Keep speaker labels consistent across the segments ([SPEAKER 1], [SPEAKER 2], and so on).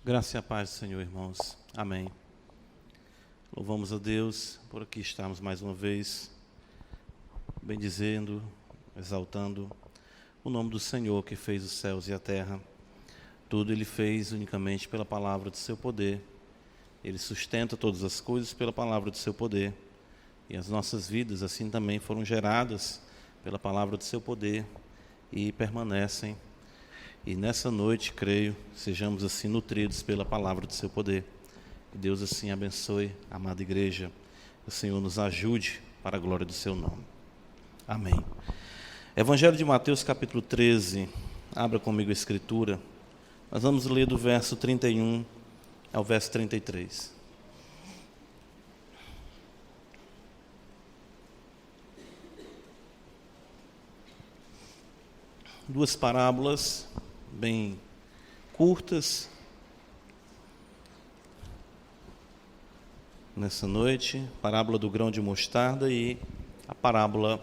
[SPEAKER 1] Graça e a paz do Senhor, irmãos. Amém. Louvamos a Deus por aqui estarmos mais uma vez, bendizendo, exaltando o nome do Senhor que fez os céus e a terra. Tudo Ele fez unicamente pela palavra do seu poder. Ele sustenta todas as coisas pela palavra do seu poder. E as nossas vidas assim também foram geradas pela palavra do seu poder e permanecem. E nessa noite, creio, sejamos assim nutridos pela palavra do seu poder. Que Deus assim abençoe a amada igreja. Que o Senhor nos ajude para a glória do seu nome. Amém. Evangelho de Mateus, capítulo 13. Abra comigo a escritura. Nós vamos ler do verso 31 ao verso 33. Duas parábolas bem curtas nessa noite, parábola do grão de mostarda e a parábola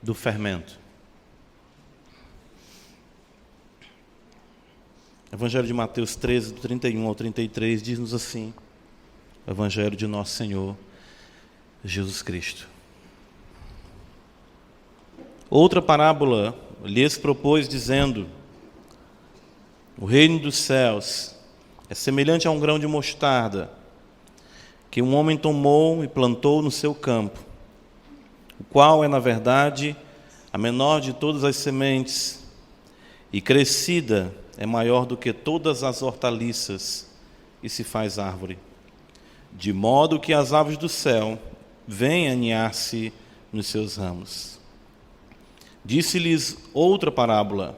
[SPEAKER 1] do fermento. Evangelho de Mateus 13, do 31 ao 33, diz-nos assim, o Evangelho de nosso Senhor Jesus Cristo. Outra parábola lhes propôs, dizendo: o reino dos céus é semelhante a um grão de mostarda, que um homem tomou e plantou no seu campo, o qual é, na verdade, a menor de todas as sementes, e crescida é maior do que todas as hortaliças, e se faz árvore, de modo que as aves do céu vêm aninhar-se nos seus ramos. Disse-lhes outra parábola: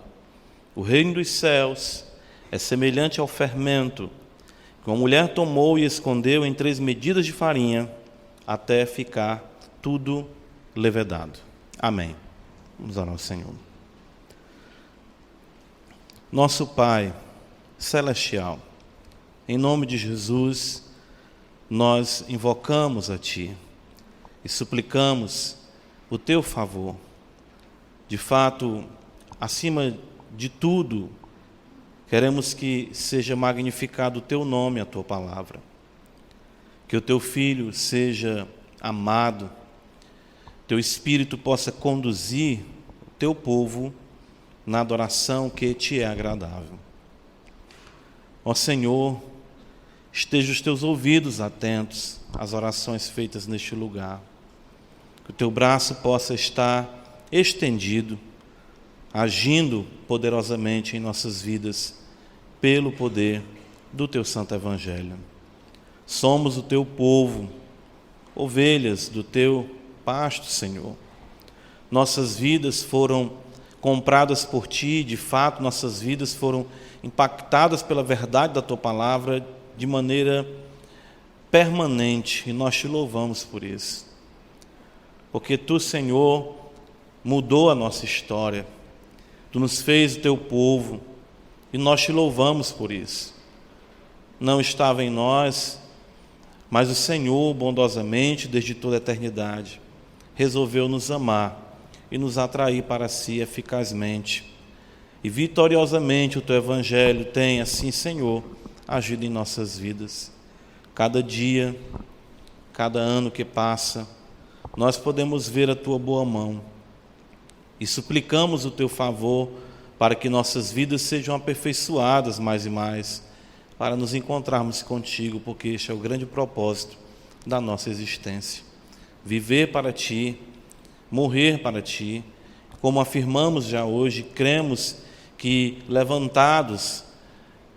[SPEAKER 1] o reino dos céus é semelhante ao fermento, que uma mulher tomou e escondeu em 3 medidas de farinha, até ficar tudo levedado. Amém. Vamos orar ao Senhor. Nosso Pai celestial, em nome de Jesus, nós invocamos a Ti e suplicamos o Teu favor. De fato, acima de tudo, queremos que seja magnificado o Teu nome, a Tua palavra. Que o Teu Filho seja amado, Teu Espírito possa conduzir o Teu povo na adoração que Te é agradável. Ó Senhor, esteja os Teus ouvidos atentos às orações feitas neste lugar. Que o Teu braço possa estar estendido, agindo poderosamente em nossas vidas, pelo poder do Teu Santo Evangelho. Somos o Teu povo, ovelhas do Teu pasto, Senhor. Nossas vidas foram compradas por Ti, de fato, nossas vidas foram impactadas pela verdade da Tua palavra de maneira permanente, e nós Te louvamos por isso. Porque Tu, Senhor, mudou a nossa história, Tu nos fez o Teu povo, e nós Te louvamos por isso. Não estava em nós, mas o Senhor, bondosamente, desde toda a eternidade, resolveu nos amar e nos atrair para Si eficazmente. E vitoriosamente o Teu Evangelho tem, assim, Senhor, agido em nossas vidas. Cada dia, cada ano que passa, nós podemos ver a Tua boa mão e suplicamos o Teu favor para que nossas vidas sejam aperfeiçoadas mais e mais, para nos encontrarmos contigo, porque este é o grande propósito da nossa existência. Viver para Ti, morrer para Ti, como afirmamos já hoje, cremos que levantados,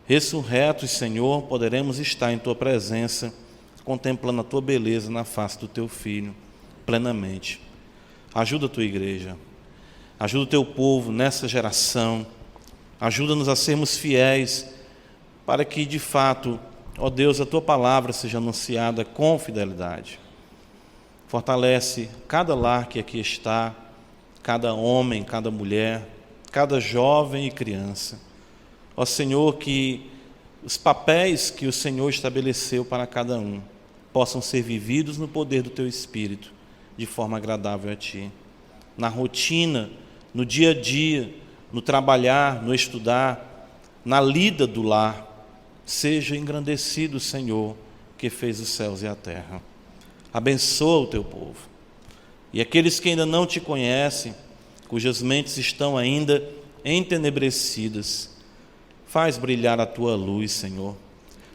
[SPEAKER 1] ressurretos, Senhor, poderemos estar em Tua presença, contemplando a Tua beleza na face do Teu Filho, plenamente. Ajuda a Tua igreja, ajuda o Teu povo nessa geração, ajuda-nos a sermos fiéis, para que, de fato, ó Deus, a Tua palavra seja anunciada com fidelidade. Fortalece cada lar que aqui está, cada homem, cada mulher, cada jovem e criança. Ó Senhor, que os papéis que o Senhor estabeleceu para cada um possam ser vividos no poder do Teu Espírito, de forma agradável a Ti. Na rotina, no dia a dia, no trabalhar, no estudar, na lida do lar, Seja engrandecido o Senhor, que fez os céus e a terra. Abençoa o teu povo. E aqueles que ainda não te conhecem, cujas mentes estão ainda entenebrecidas, faz brilhar a tua luz, Senhor.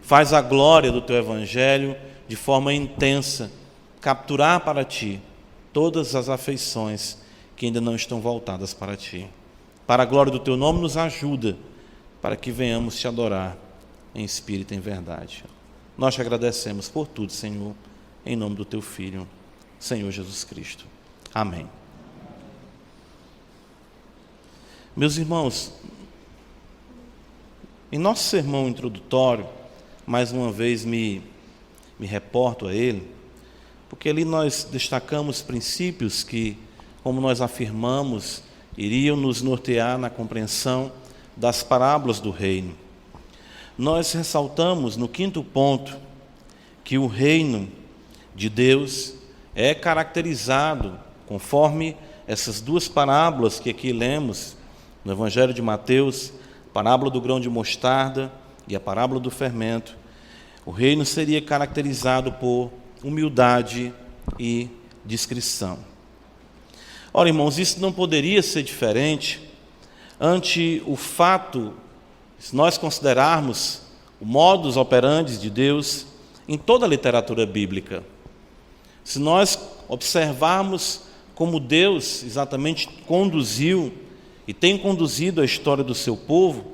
[SPEAKER 1] Faz a glória do teu evangelho de forma intensa, capturar para ti todas as afeições que ainda não estão voltadas para ti. Para a glória do teu nome, nos ajuda, para que venhamos te adorar em espírito e em verdade. Nós te agradecemos por tudo, Senhor, em nome do teu Filho, Senhor Jesus Cristo. Amém. Meus irmãos, em nosso sermão introdutório, mais uma vez me reporto a ele, porque ali nós destacamos princípios que, como nós afirmamos, iriam nos nortear na compreensão das parábolas do reino. Nós ressaltamos no 5º ponto que o reino de Deus é caracterizado, conforme essas 2 parábolas que aqui lemos no Evangelho de Mateus, a parábola do grão de mostarda e a parábola do fermento. O reino seria caracterizado por humildade e discrição. Ora, irmãos, isso não poderia ser diferente ante o fato, se nós considerarmos o modus operandi de Deus em toda a literatura bíblica. Se nós observarmos como Deus exatamente conduziu e tem conduzido a história do seu povo,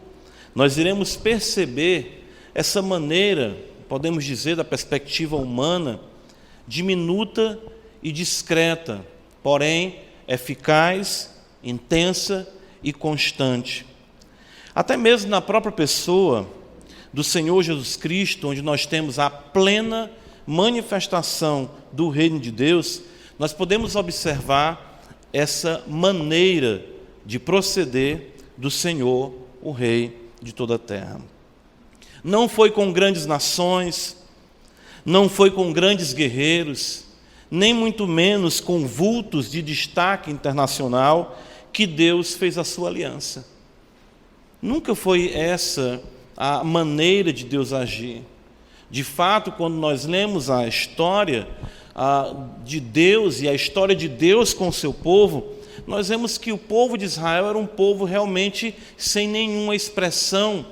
[SPEAKER 1] nós iremos perceber essa maneira, podemos dizer, da perspectiva humana, diminuta e discreta, porém eficaz, intensa e constante. Até mesmo na própria pessoa do Senhor Jesus Cristo, onde nós temos a plena manifestação do reino de Deus, nós podemos observar essa maneira de proceder do Senhor, o Rei de toda a terra. Não foi com grandes nações, não foi com grandes guerreiros, nem muito menos com vultos de destaque internacional que Deus fez a sua aliança. Nunca foi essa a maneira de Deus agir. De fato, quando nós lemos a história de Deus e a história de Deus com o seu povo, nós vemos que o povo de Israel era um povo realmente sem nenhuma expressão,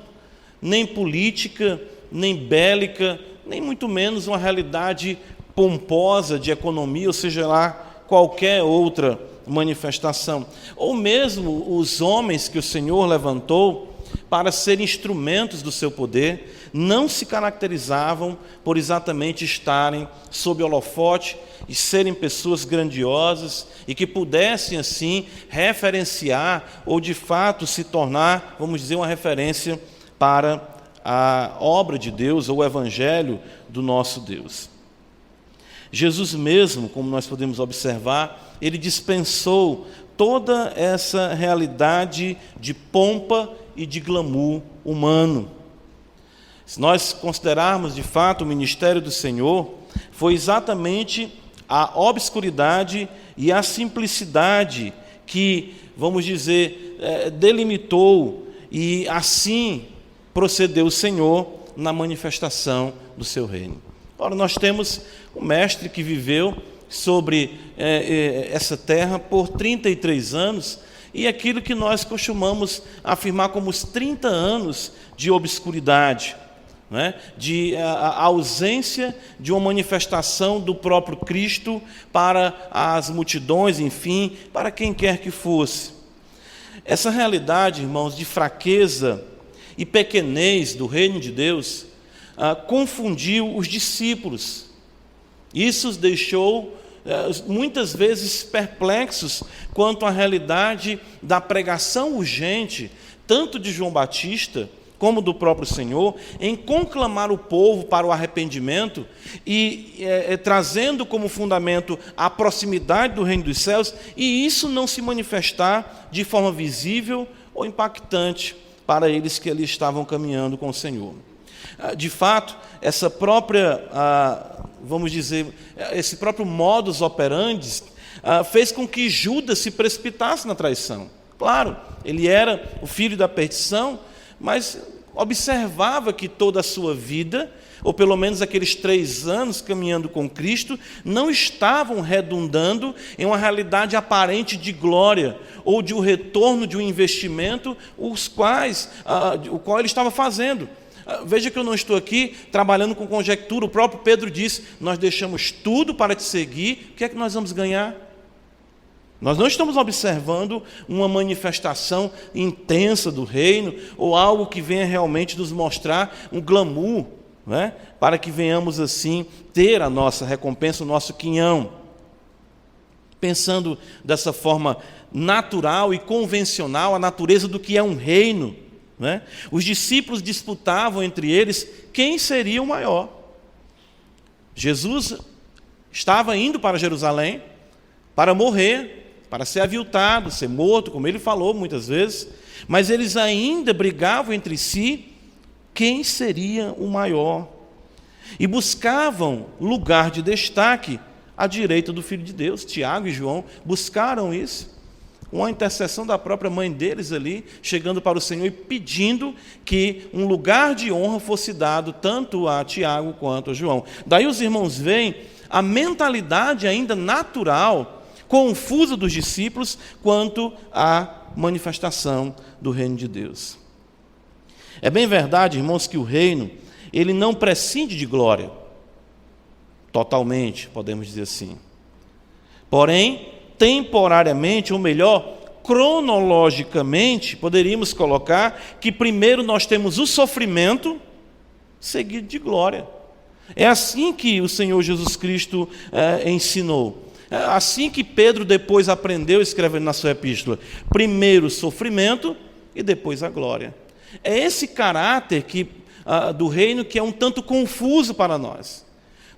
[SPEAKER 1] nem política, nem bélica, nem muito menos uma realidade pomposa de economia, ou seja lá, qualquer outra manifestação. Ou mesmo os homens que o Senhor levantou para serem instrumentos do seu poder, não se caracterizavam por exatamente estarem sob holofote e serem pessoas grandiosas e que pudessem assim referenciar ou de fato se tornar, vamos dizer, uma referência para a obra de Deus ou o evangelho do nosso Deus. Jesus mesmo, como nós podemos observar, ele dispensou toda essa realidade de pompa e de glamour humano. Se nós considerarmos de fato o ministério do Senhor, foi exatamente a obscuridade e a simplicidade que, vamos dizer, delimitou e assim procedeu o Senhor na manifestação do seu reino. Ora, nós temos um mestre que viveu sobre essa terra por 33 anos, e aquilo que nós costumamos afirmar como os 30 anos de obscuridade, né? De a ausência de uma manifestação do próprio Cristo para as multidões, enfim, para quem quer que fosse. Essa realidade, irmãos, de fraqueza e pequenez do reino de Deus, confundiu os discípulos. Isso os deixou muitas vezes perplexos quanto à realidade da pregação urgente, tanto de João Batista como do próprio Senhor, em conclamar o povo para o arrependimento e trazendo como fundamento a proximidade do reino dos céus, e isso não se manifestar de forma visível ou impactante para eles que ali estavam caminhando com o Senhor. De fato, essa própria, vamos dizer, esse próprio modus operandi fez com que Judas se precipitasse na traição. Claro, ele era o filho da perdição, mas observava que toda a sua vida, ou pelo menos aqueles 3 anos caminhando com Cristo, não estavam redundando em uma realidade aparente de glória, ou de um retorno de um investimento, o qual ele estava fazendo. Veja que eu não estou aqui trabalhando com conjectura. O próprio Pedro disse: nós deixamos tudo para te seguir, o que é que nós vamos ganhar? Nós não estamos observando uma manifestação intensa do reino, ou algo que venha realmente nos mostrar um glamour, né? Para que venhamos assim ter a nossa recompensa, o nosso quinhão. Pensando dessa forma natural e convencional, a natureza do que é um reino, né? Os discípulos disputavam entre eles quem seria o maior. Jesus estava indo para Jerusalém para morrer, para ser aviltado, ser morto, como ele falou muitas vezes, mas eles ainda brigavam entre si quem seria o maior, e buscavam lugar de destaque à direita do Filho de Deus. Tiago e João buscaram isso, com a intercessão da própria mãe deles ali, chegando para o Senhor e pedindo que um lugar de honra fosse dado tanto a Tiago quanto a João. Daí os irmãos veem a mentalidade ainda natural, confusa dos discípulos quanto à manifestação do reino de Deus. É bem verdade, irmãos, que o reino, ele não prescinde de glória, totalmente, podemos dizer assim. Porém, temporariamente, ou melhor, cronologicamente, poderíamos colocar que primeiro nós temos o sofrimento, seguido de glória. É assim que o Senhor Jesus Cristo ensinou. É assim que Pedro depois aprendeu, escrevendo na sua epístola: primeiro o sofrimento e depois a glória. É esse caráter do reino que é um tanto confuso para nós.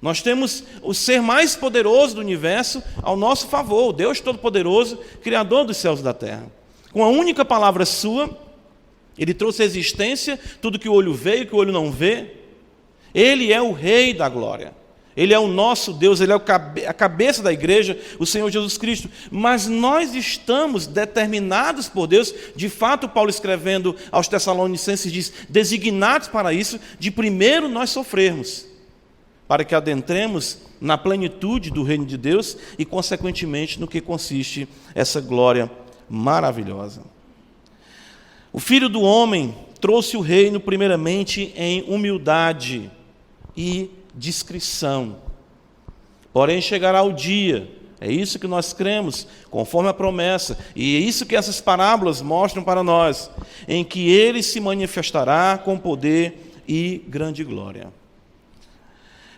[SPEAKER 1] Nós temos o ser mais poderoso do universo ao nosso favor, o Deus Todo-Poderoso, Criador dos céus e da terra. Com a única palavra sua, Ele trouxe à existência tudo que o olho vê e que o olho não vê. Ele é o Rei da glória. Ele é o nosso Deus, Ele é a cabeça da igreja, o Senhor Jesus Cristo. Mas nós estamos determinados por Deus, de fato, Paulo escrevendo aos Tessalonicenses diz, designados para isso, de primeiro nós sofrermos, para que adentremos na plenitude do reino de Deus e, consequentemente, no que consiste essa glória maravilhosa. O Filho do Homem trouxe o reino primeiramente em humildade e discrição. Porém chegará o dia, é isso que nós cremos, conforme a promessa, e é isso que essas parábolas mostram para nós, em que Ele se manifestará com poder e grande glória.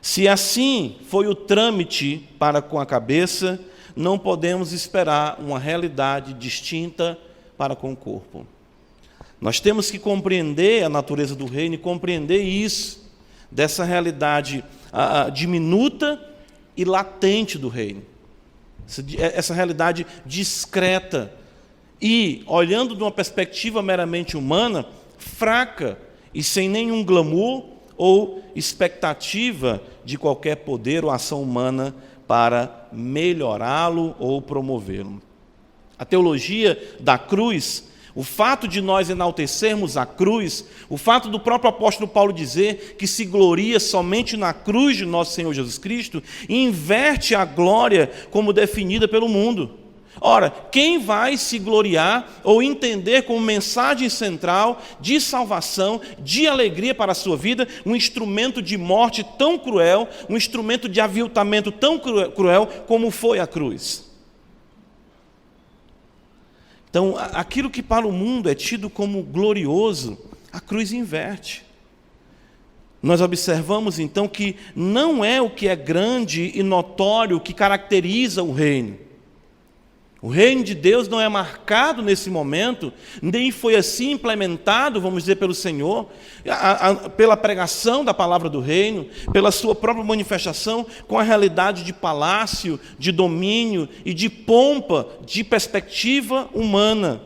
[SPEAKER 1] Se assim foi o trâmite para com a cabeça, não podemos esperar uma realidade distinta para com o corpo. Nós temos que compreender a natureza do reino e compreender isso, dessa realidade diminuta e latente do reino, essa realidade discreta e, olhando de uma perspectiva meramente humana, fraca e sem nenhum glamour ou expectativa de qualquer poder ou ação humana para melhorá-lo ou promovê-lo. A teologia da cruz, o fato de nós enaltecermos a cruz, o fato do próprio apóstolo Paulo dizer que se gloria somente na cruz de nosso Senhor Jesus Cristo, inverte a glória como definida pelo mundo. Ora, quem vai se gloriar ou entender como mensagem central de salvação, de alegria para a sua vida, um instrumento de morte tão cruel, um instrumento de aviltamento tão cruel como foi a cruz? Então, aquilo que para o mundo é tido como glorioso, a cruz inverte. Nós observamos, então, que não é o que é grande e notório que caracteriza o reino. O reino de Deus não é marcado nesse momento, nem foi assim implementado, vamos dizer, pelo Senhor, pela pregação da palavra do reino, pela sua própria manifestação, com a realidade de palácio, de domínio e de pompa, de perspectiva humana.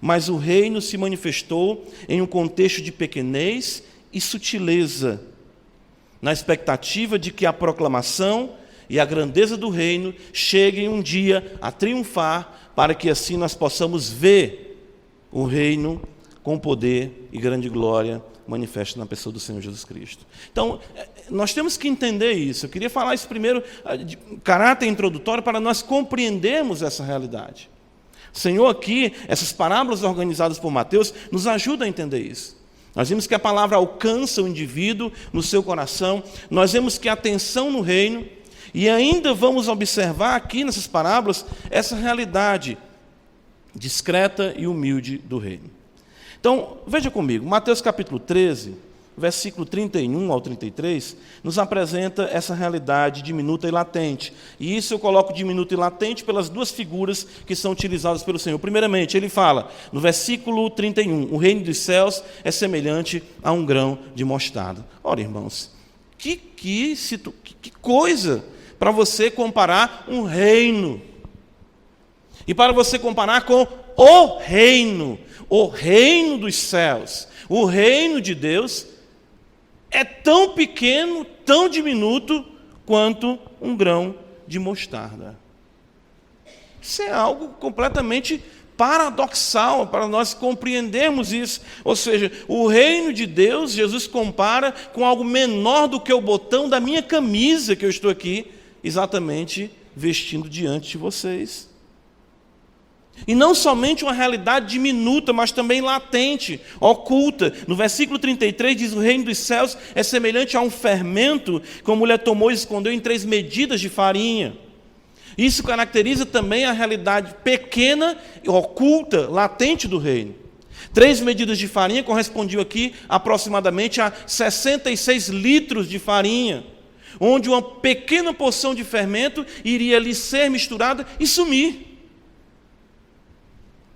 [SPEAKER 1] Mas o reino se manifestou em um contexto de pequenez e sutileza, na expectativa de que a proclamação e a grandeza do reino cheguem um dia a triunfar, para que assim nós possamos ver o reino com poder e grande glória manifesta na pessoa do Senhor Jesus Cristo. Então, nós temos que entender isso. Eu queria falar isso primeiro de caráter introdutório para nós compreendermos essa realidade. O Senhor aqui, essas parábolas organizadas por Mateus, nos ajudam a entender isso. Nós vimos que a palavra alcança o indivíduo no seu coração, nós vemos que a atenção no reino, e ainda vamos observar aqui nessas parábolas essa realidade discreta e humilde do reino. Então, veja comigo, Mateus capítulo 13, versículo 31 ao 33, nos apresenta essa realidade diminuta e latente. E isso eu coloco diminuta e latente pelas duas figuras que são utilizadas pelo Senhor. Primeiramente, ele fala, no versículo 31, o reino dos céus é semelhante a um grão de mostarda. Ora, irmãos, que coisa para você comparar um reino. E para você comparar com o reino dos céus, o reino de Deus, é tão pequeno, tão diminuto, quanto um grão de mostarda. Isso é algo completamente paradoxal para nós compreendermos isso. Ou seja, o reino de Deus, Jesus compara com algo menor do que o botão da minha camisa que eu estou aqui, exatamente vestindo diante de vocês. E não somente uma realidade diminuta, mas também latente, oculta. No versículo 33 diz, o reino dos céus é semelhante a um fermento que a mulher tomou e escondeu em 3 medidas de farinha. Isso caracteriza também a realidade pequena, oculta, latente do reino. 3 medidas de farinha correspondiam aqui aproximadamente a 66 litros de farinha, onde uma pequena porção de fermento iria ali ser misturada e sumir.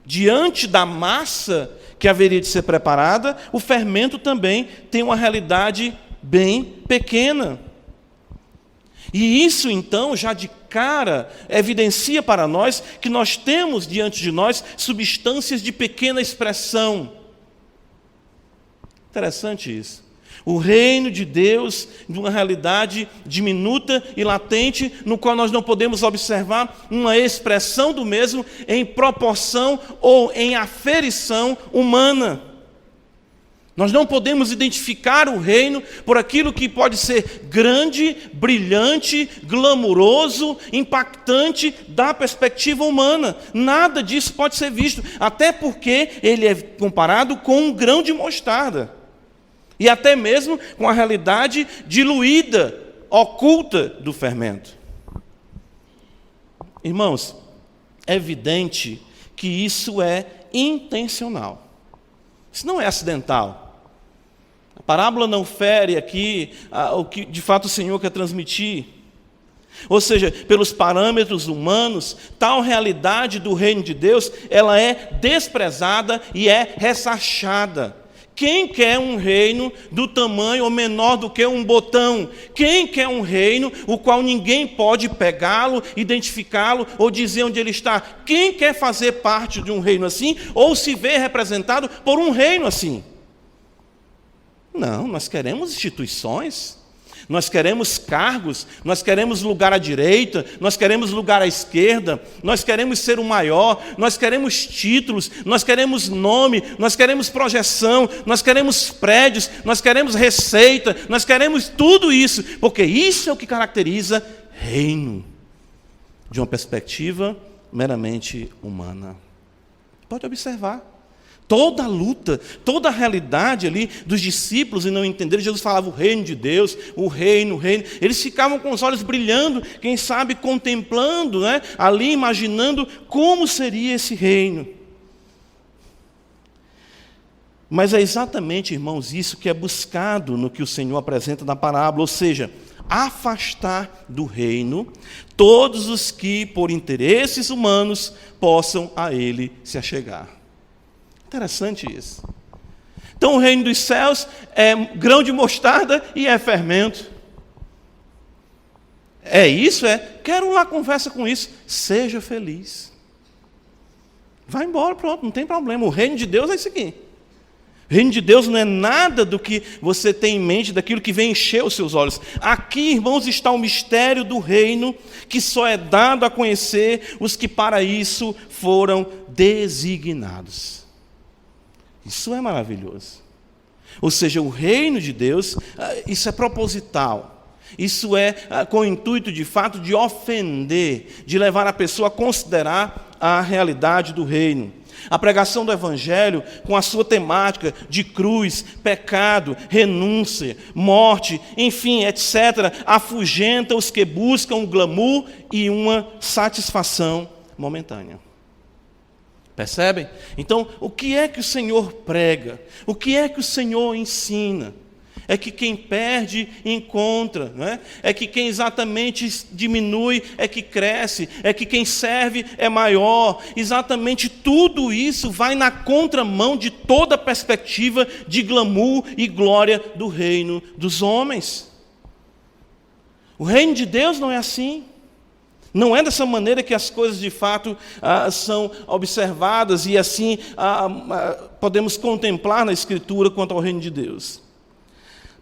[SPEAKER 1] Diante da massa que haveria de ser preparada, o fermento também tem uma realidade bem pequena. E isso, então, já de cara, evidencia para nós que nós temos diante de nós substâncias de pequena expressão. Interessante isso. O reino de Deus, de uma realidade diminuta e latente, no qual nós não podemos observar uma expressão do mesmo em proporção ou em aferição humana. Nós não podemos identificar o reino por aquilo que pode ser grande, brilhante, glamuroso, impactante da perspectiva humana. Nada disso pode ser visto, até porque ele é comparado com um grão de mostarda. E até mesmo com a realidade diluída, oculta do fermento. Irmãos, é evidente que isso é intencional. Isso não é acidental. A parábola não fere aqui o que de fato o Senhor quer transmitir. Ou seja, pelos parâmetros humanos, tal realidade do reino de Deus, ela é desprezada e é ressarchada. Quem quer um reino do tamanho ou menor do que um botão? Quem quer um reino o qual ninguém pode pegá-lo, identificá-lo ou dizer onde ele está? Quem quer fazer parte de um reino assim ou se ver representado por um reino assim? Não, nós queremos instituições. Nós queremos cargos, nós queremos lugar à direita, nós queremos lugar à esquerda, nós queremos ser o maior, nós queremos títulos, nós queremos nome, nós queremos projeção, nós queremos prédios, nós queremos receita, nós queremos tudo isso, porque isso é o que caracteriza reino, de uma perspectiva meramente humana. Pode observar. Toda a luta, toda a realidade ali dos discípulos e não entenderem, Jesus falava o reino de Deus, o reino. Eles ficavam com os olhos brilhando, quem sabe contemplando, né, ali imaginando como seria esse reino. Mas é exatamente, irmãos, isso que é buscado no que o Senhor apresenta na parábola, ou seja, afastar do reino todos os que, por interesses humanos, possam a ele se achegar. Interessante isso. Então o reino dos céus é grão de mostarda e é fermento. É isso? Quero lá conversa com isso. Seja feliz. Vai embora, pronto, não tem problema. O reino de Deus é isso aqui. O reino de Deus não é nada do que você tem em mente, daquilo que vem encher os seus olhos. Aqui, irmãos, está o mistério do reino, que só é dado a conhecer os que para isso foram designados. Isso é maravilhoso. Ou seja, o reino de Deus, isso é proposital. Isso é com o intuito, de fato, de ofender, de levar a pessoa a considerar a realidade do reino. A pregação do Evangelho, com a sua temática de cruz, pecado, renúncia, morte, enfim, etc., afugenta os que buscam o glamour e uma satisfação momentânea. Percebem? Então, o que é que o Senhor prega? O que é que o Senhor ensina? É que quem perde, encontra, não é? É que quem exatamente diminui, é que cresce, é que quem serve é maior. Exatamente tudo isso vai na contramão de toda a perspectiva de glamour e glória do reino dos homens. O reino de Deus não é assim. Não é dessa maneira que as coisas de fato são observadas e assim podemos contemplar na Escritura quanto ao reino de Deus.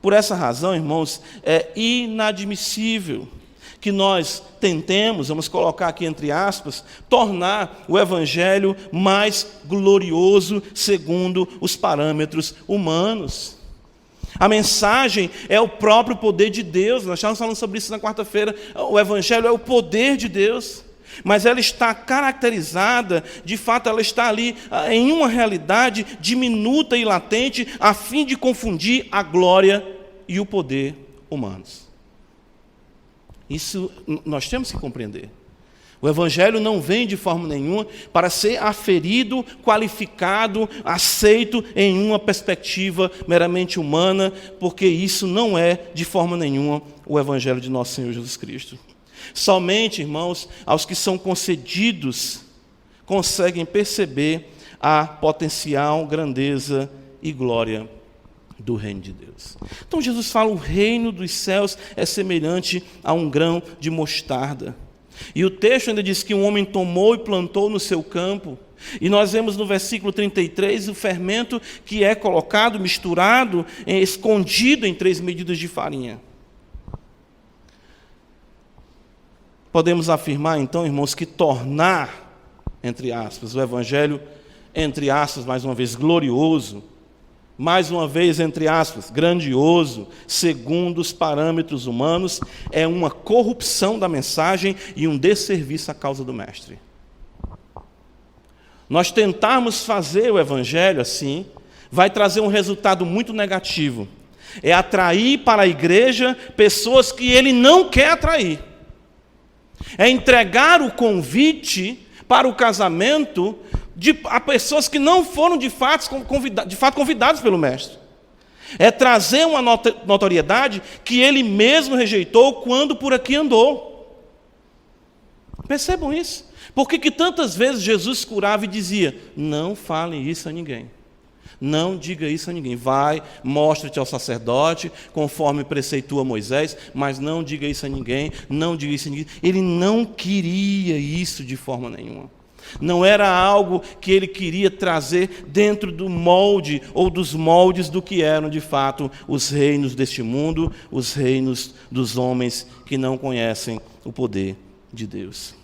[SPEAKER 1] Por essa razão, irmãos, é inadmissível que nós tentemos, vamos colocar aqui entre aspas, tornar o Evangelho mais glorioso segundo os parâmetros humanos. A mensagem é o próprio poder de Deus. Nós estávamos falando sobre isso na quarta-feira. O Evangelho é o poder de Deus. Mas ela está caracterizada, de fato, ela está ali em uma realidade diminuta e latente, a fim de confundir a glória e o poder humanos. Isso nós temos que compreender. O Evangelho não vem de forma nenhuma para ser aferido, qualificado, aceito em uma perspectiva meramente humana, porque isso não é de forma nenhuma o Evangelho de nosso Senhor Jesus Cristo. Somente, irmãos, aos que são concedidos, conseguem perceber a potencial grandeza e glória do reino de Deus. Então Jesus fala: o reino dos céus é semelhante a um grão de mostarda. E o texto ainda diz que um homem tomou e plantou no seu campo. E nós vemos no versículo 33 o fermento que é colocado, misturado, escondido em 3 medidas de farinha. Podemos afirmar, então, irmãos, que tornar, entre aspas, o Evangelho, entre aspas, mais uma vez, glorioso, mais uma vez, entre aspas, grandioso, segundo os parâmetros humanos, é uma corrupção da mensagem e um desserviço à causa do Mestre. Nós tentarmos fazer o Evangelho assim, vai trazer um resultado muito negativo. É atrair para a igreja pessoas que ele não quer atrair. É entregar o convite para o casamento a pessoas que não foram de fato convidados pelo Mestre. É trazer uma notoriedade que ele mesmo rejeitou quando por aqui andou. Percebam isso? Por que tantas vezes Jesus curava e dizia: não fale isso a ninguém. Não diga isso a ninguém. Vai, mostra-te ao sacerdote, conforme preceitua Moisés, mas não diga isso a ninguém, não diga isso a ninguém. Ele não queria isso de forma nenhuma. Não era algo que ele queria trazer dentro do molde ou dos moldes do que eram de fato os reinos deste mundo, os reinos dos homens que não conhecem o poder de Deus.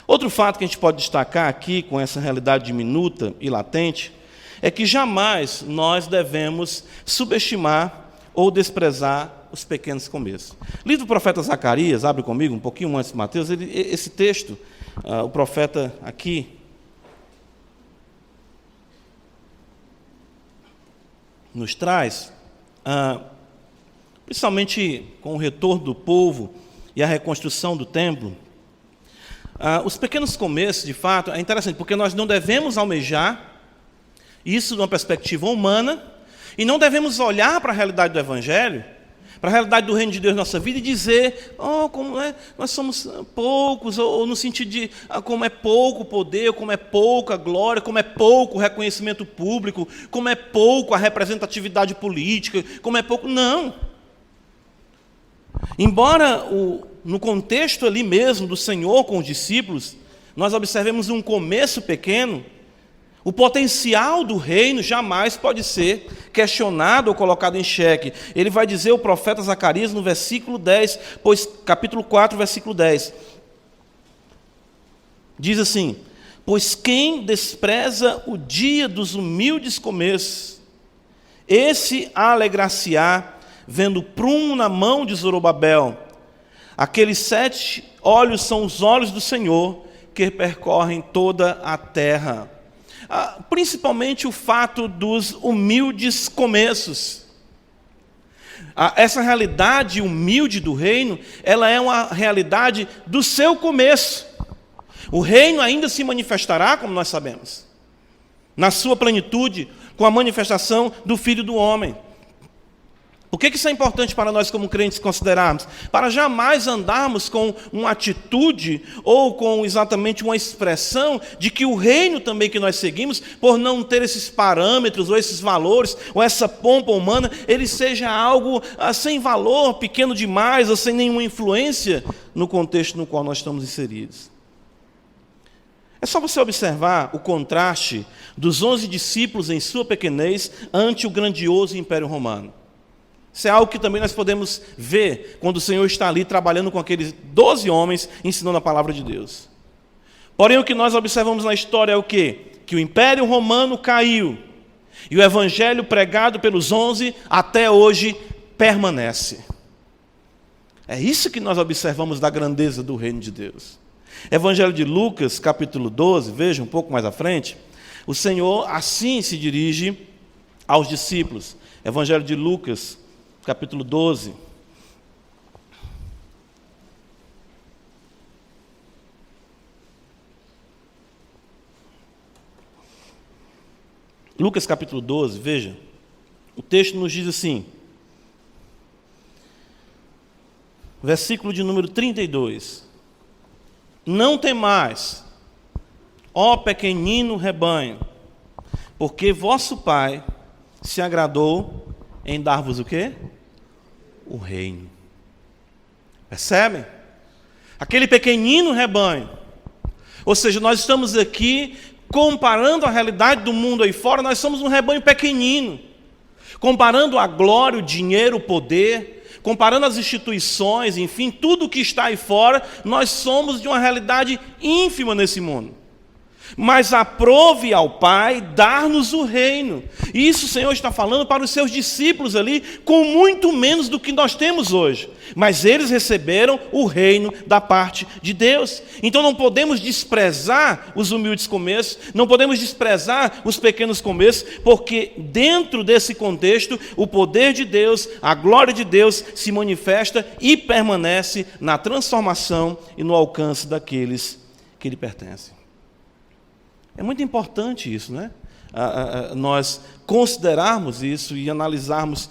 [SPEAKER 1] Outro fato que a gente pode destacar aqui, com essa realidade diminuta e latente, é que jamais nós devemos subestimar ou desprezar os pequenos começos. Livro do profeta Zacarias, abre comigo um pouquinho antes de Mateus, esse texto, o profeta aqui, nos traz, principalmente com o retorno do povo e a reconstrução do templo, os pequenos começos, de fato, é interessante, porque nós não devemos almejar isso de uma perspectiva humana, e não devemos olhar para a realidade do Evangelho, para a realidade do reino de Deus na nossa vida e dizer: como é, nós somos poucos, ou no sentido de como é pouco o poder, como é pouca a glória, como é pouco o reconhecimento público, como é pouco a representatividade política, como é pouco. Não. Embora no contexto ali mesmo do Senhor com os discípulos, nós observemos um começo pequeno, o potencial do reino jamais pode ser questionado ou colocado em xeque. Ele vai dizer, o profeta Zacarias, no versículo 10, capítulo 4, versículo 10. Diz assim: pois quem despreza o dia dos humildes começos esse alegrar-se-á, vendo prumo na mão de Zorobabel. Aqueles 7 olhos são os olhos do Senhor, que percorrem toda a terra. Principalmente o fato dos humildes começos. Essa realidade humilde do reino, ela é uma realidade do seu começo. O reino ainda se manifestará, como nós sabemos, na sua plenitude, com a manifestação do Filho do Homem. Por que isso é importante para nós como crentes considerarmos? Para jamais andarmos com uma atitude ou com exatamente uma expressão de que o reino também que nós seguimos, por não ter esses parâmetros ou esses valores ou essa pompa humana, ele seja algo sem valor, pequeno demais ou sem nenhuma influência no contexto no qual nós estamos inseridos. É só você observar o contraste dos 11 discípulos em sua pequenez ante o grandioso Império Romano. Isso é algo que também nós podemos ver quando o Senhor está ali trabalhando com aqueles 12 homens, ensinando a palavra de Deus. Porém, o que nós observamos na história é o quê? Que o Império Romano caiu, e o Evangelho pregado pelos 11 até hoje permanece. É isso que nós observamos da grandeza do reino de Deus. Evangelho de Lucas, capítulo 12, veja um pouco mais à frente, o Senhor assim se dirige aos discípulos. Evangelho de Lucas, capítulo 12. Lucas capítulo 12, veja, o texto nos diz assim, versículo de número 32. Não temais, ó pequenino rebanho, porque vosso Pai se agradou em dar-vos o quê? O reino. Percebem? Aquele pequenino rebanho. Ou seja, nós estamos aqui comparando a realidade do mundo aí fora, nós somos um rebanho pequenino. Comparando a glória, o dinheiro, o poder, comparando as instituições, enfim, tudo que está aí fora, nós somos de uma realidade ínfima nesse mundo. Mas aprove ao Pai dar-nos o reino. E isso o Senhor está falando para os seus discípulos ali, com muito menos do que nós temos hoje. Mas eles receberam o reino da parte de Deus. Então não podemos desprezar os humildes começos, não podemos desprezar os pequenos começos, porque dentro desse contexto, o poder de Deus, a glória de Deus se manifesta e permanece na transformação e no alcance daqueles que lhe pertencem. É muito importante isso, né? Nós considerarmos isso e analisarmos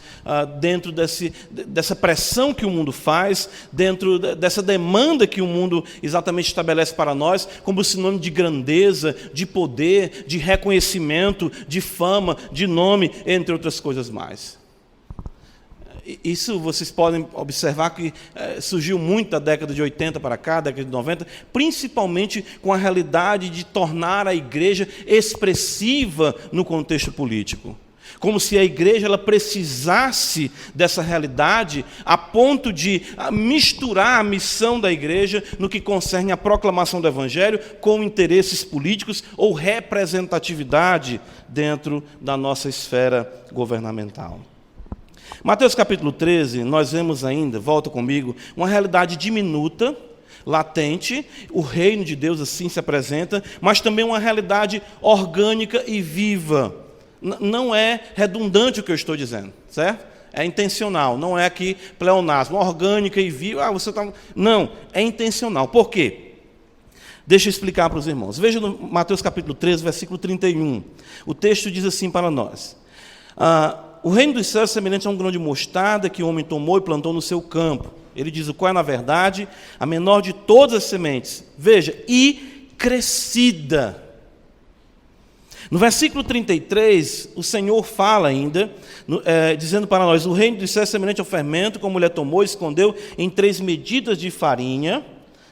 [SPEAKER 1] dentro dessa pressão que o mundo faz, dentro dessa demanda que o mundo exatamente estabelece para nós, como sinônimo de grandeza, de poder, de reconhecimento, de fama, de nome, entre outras coisas mais. Isso vocês podem observar que surgiu muito da década de 80 para cá, década de 90, principalmente com a realidade de tornar a igreja expressiva no contexto político. Como se a igreja ela precisasse dessa realidade a ponto de misturar a missão da igreja no que concerne a proclamação do Evangelho com interesses políticos ou representatividade dentro da nossa esfera governamental. Mateus capítulo 13, nós vemos ainda, volta comigo, uma realidade diminuta, latente, o reino de Deus assim se apresenta, mas também uma realidade orgânica e viva. Não é redundante o que eu estou dizendo, certo? É intencional, não é aqui pleonasmo, orgânica e viva, não, é intencional. Por quê? Deixa eu explicar para os irmãos. Veja no Mateus capítulo 13, versículo 31. O texto diz assim para nós. O reino dos céus é semelhante a um grão de mostarda que o homem tomou e plantou no seu campo. Ele diz, o qual é, na verdade, a menor de todas as sementes. Veja, e crescida. No versículo 33, o Senhor fala ainda, dizendo para nós, o reino dos céus é semelhante ao fermento, como mulher tomou e escondeu em 3 medidas de farinha,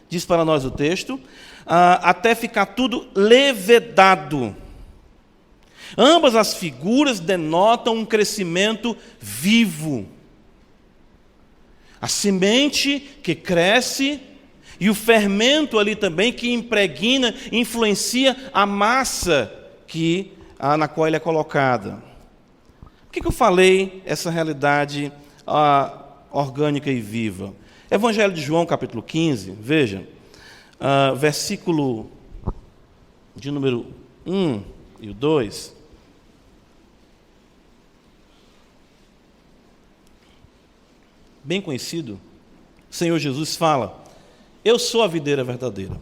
[SPEAKER 1] diz para nós o texto, até ficar tudo levedado. Ambas as figuras denotam um crescimento vivo. A semente que cresce e o fermento ali também que impregna, influencia a massa na qual ele é colocada. que eu falei essa realidade orgânica e viva? Evangelho de João, capítulo 15, veja, versículo de número 1 e o 2. Bem conhecido, o Senhor Jesus fala: eu sou a videira verdadeira.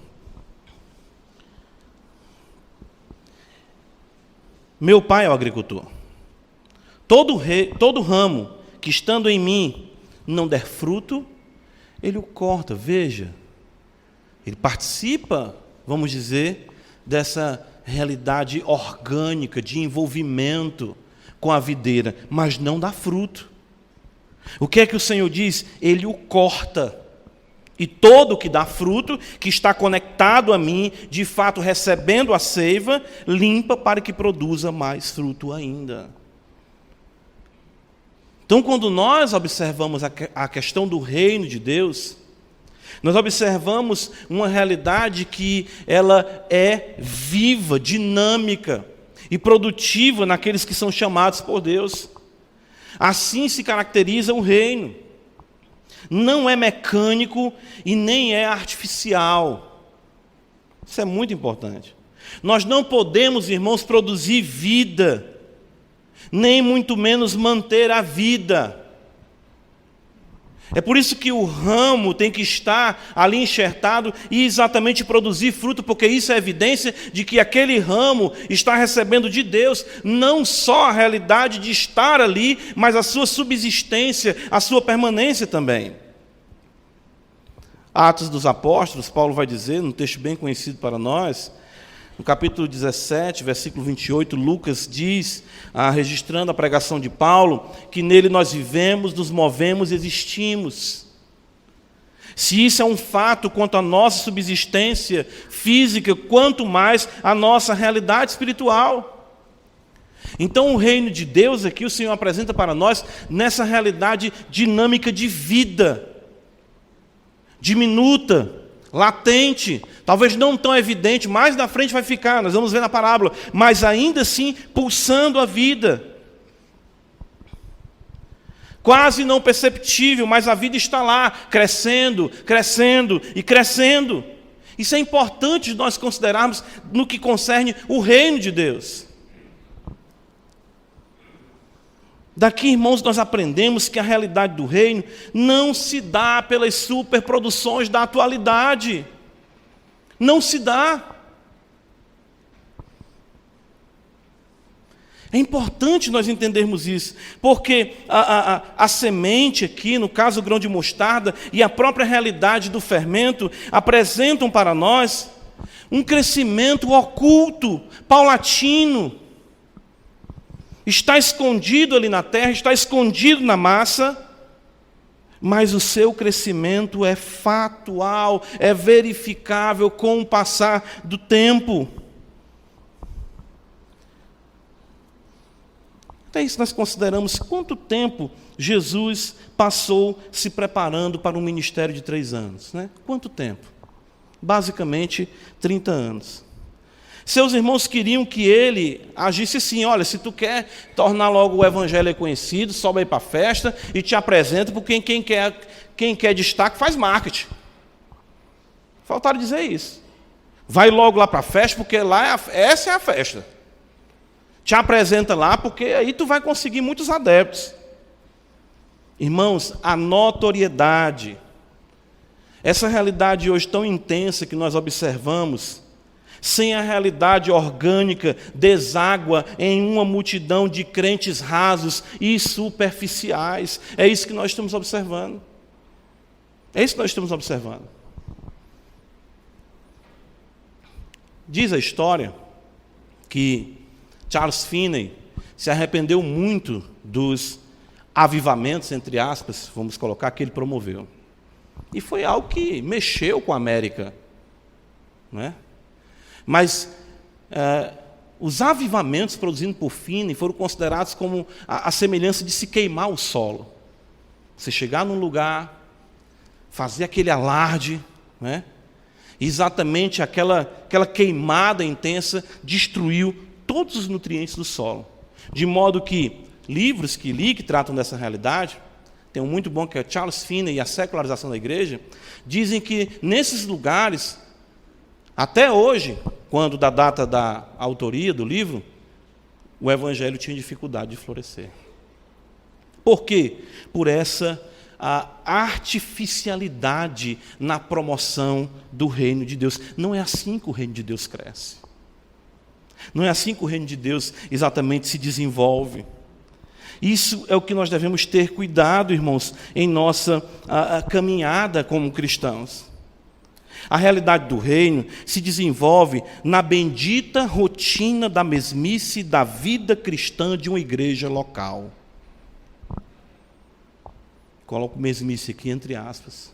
[SPEAKER 1] Meu Pai é o agricultor. Todo ramo que estando em mim não der fruto, Ele o corta. Veja, Ele participa, vamos dizer, dessa realidade orgânica de envolvimento com a videira, mas não dá fruto. O que é que o Senhor diz? Ele o corta. E todo que dá fruto, que está conectado a mim, de fato recebendo a seiva, limpa para que produza mais fruto ainda. Então, quando nós observamos a questão do reino de Deus, nós observamos uma realidade que ela é viva, dinâmica e produtiva naqueles que são chamados por Deus. Assim se caracteriza o reino. Não é mecânico e nem é artificial. Isso é muito importante. Nós não podemos, irmãos, produzir vida, nem muito menos manter a vida. É por isso que o ramo tem que estar ali enxertado e exatamente produzir fruto, porque isso é evidência de que aquele ramo está recebendo de Deus não só a realidade de estar ali, mas a sua subsistência, a sua permanência também. Atos dos Apóstolos, Paulo vai dizer, num texto bem conhecido para nós, no capítulo 17, versículo 28, Lucas diz, registrando a pregação de Paulo, que nele nós vivemos, nos movemos e existimos. Se isso é um fato quanto à nossa subsistência física, quanto mais a nossa realidade espiritual. Então o reino de Deus aqui, o Senhor apresenta para nós nessa realidade dinâmica de vida, diminuta, latente, talvez não tão evidente, mais na frente vai ficar, nós vamos ver na parábola, mas ainda assim pulsando a vida. Quase não perceptível, mas a vida está lá, crescendo, crescendo e crescendo. Isso é importante nós considerarmos no que concerne o reino de Deus. Daqui, irmãos, nós aprendemos que a realidade do reino não se dá pelas superproduções da atualidade. Não se dá. É importante nós entendermos isso, porque a semente aqui, no caso o grão de mostarda, e a própria realidade do fermento, apresentam para nós um crescimento oculto, paulatino. Está escondido ali na terra, está escondido na massa, mas o seu crescimento é fatual, é verificável com o passar do tempo. Até isso nós consideramos quanto tempo Jesus passou se preparando para um ministério de 3 anos, né? Quanto tempo? Basicamente 30 anos. Seus irmãos queriam que ele agisse assim: olha, se tu quer tornar logo o evangelho conhecido, sobe aí para a festa e te apresenta, porque quem quer destaque faz marketing. Faltaram dizer isso. Vai logo lá para a festa, porque lá essa é a festa. Te apresenta lá, porque aí tu vai conseguir muitos adeptos. Irmãos, a notoriedade, essa realidade hoje tão intensa que nós observamos, sem a realidade orgânica, deságua em uma multidão de crentes rasos e superficiais. É isso que nós estamos observando. É isso que nós estamos observando. Diz a história que Charles Finney se arrependeu muito dos avivamentos, entre aspas, vamos colocar, que ele promoveu. E foi algo que mexeu com a América, não é? Mas os avivamentos produzidos por Finney foram considerados como a semelhança de se queimar o solo. Você chegar num lugar, fazer aquele alarde, né? Exatamente aquela queimada intensa destruiu todos os nutrientes do solo. De modo que livros que li que tratam dessa realidade, tem um muito bom que é Charles Finney e a Secularização da Igreja, dizem que nesses lugares, até hoje, quando da data da autoria do livro, o evangelho tinha dificuldade de florescer. Por quê? Por essa artificialidade na promoção do reino de Deus. Não é assim que o reino de Deus cresce. Não é assim que o reino de Deus exatamente se desenvolve. Isso é o que nós devemos ter cuidado, irmãos, em nossa caminhada como cristãos. A realidade do reino se desenvolve na bendita rotina da mesmice da vida cristã de uma igreja local. Coloco mesmice aqui entre aspas.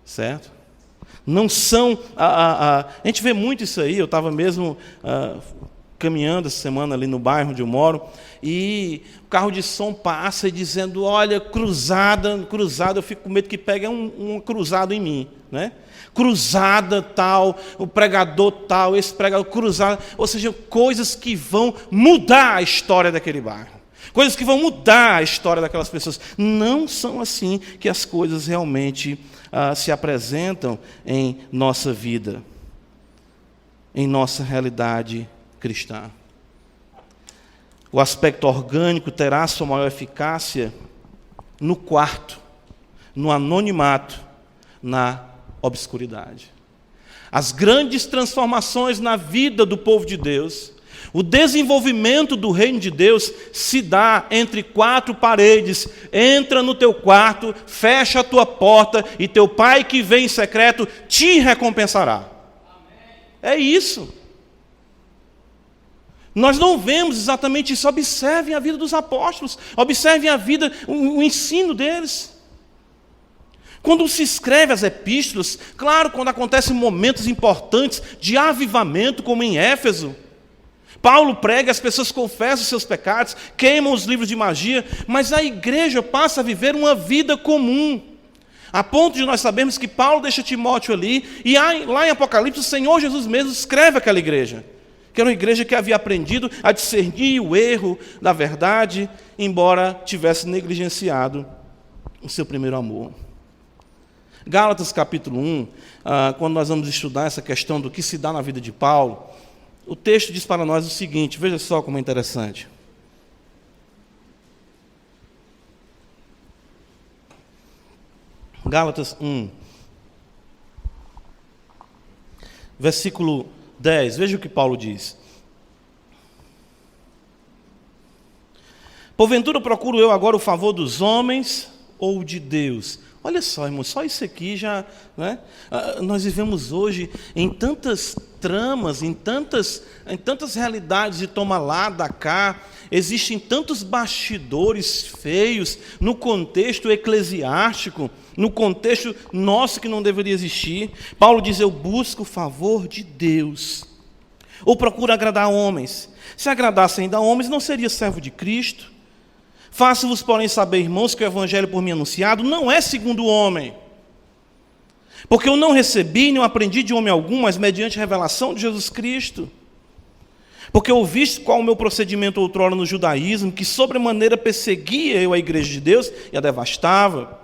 [SPEAKER 1] Certo? Não são... A gente vê muito isso aí. Eu estava mesmo caminhando essa semana ali no bairro onde eu moro, e o carro de som passa e dizendo, olha, cruzada, eu fico com medo que pegue um cruzado em mim, né? Cruzada tal, o pregador tal, esse pregador cruzado, ou seja, coisas que vão mudar a história daquele bairro, coisas que vão mudar a história daquelas pessoas. Não são assim que as coisas realmente se apresentam em nossa vida, em nossa realidade cristã. O aspecto orgânico terá sua maior eficácia no quarto, no anonimato, na obscuridade. As grandes transformações na vida do povo de Deus, o desenvolvimento do reino de Deus se dá entre quatro paredes. Entra no teu quarto, fecha a tua porta e teu pai que vem em secreto te recompensará. É isso. Nós não vemos exatamente isso. Observem a vida dos apóstolos, observem a vida, o ensino deles. Quando se escreve as epístolas, claro, quando acontecem momentos importantes de avivamento, como em Éfeso, Paulo prega, as pessoas confessam seus pecados, queimam os livros de magia, mas a igreja passa a viver uma vida comum, a ponto de nós sabermos que Paulo deixa Timóteo ali, e lá em Apocalipse o Senhor Jesus mesmo escreve aquela igreja, que era uma igreja que havia aprendido a discernir o erro da verdade, embora tivesse negligenciado o seu primeiro amor. Gálatas capítulo 1, quando nós vamos estudar essa questão do que se dá na vida de Paulo, o texto diz para nós o seguinte, veja só como é interessante. Gálatas 1, versículo 10, veja o que Paulo diz. Porventura procuro eu agora o favor dos homens ou de Deus? Olha só, irmão, só isso aqui já... Né? Nós vivemos hoje em tantas tramas, em tantas realidades de toma lá, da cá, existem tantos bastidores feios no contexto eclesiástico, no contexto nosso que não deveria existir. Paulo diz, eu busco o favor de Deus, ou procuro agradar homens. Se agradasse ainda a homens, não seria servo de Cristo. Faço-vos, porém, saber, irmãos, que o evangelho por mim anunciado não é segundo o homem. Porque eu não recebi, nem aprendi de homem algum, mas mediante a revelação de Jesus Cristo. Porque ouviste qual o meu procedimento outrora no judaísmo, que sobremaneira perseguia eu a igreja de Deus e a devastava.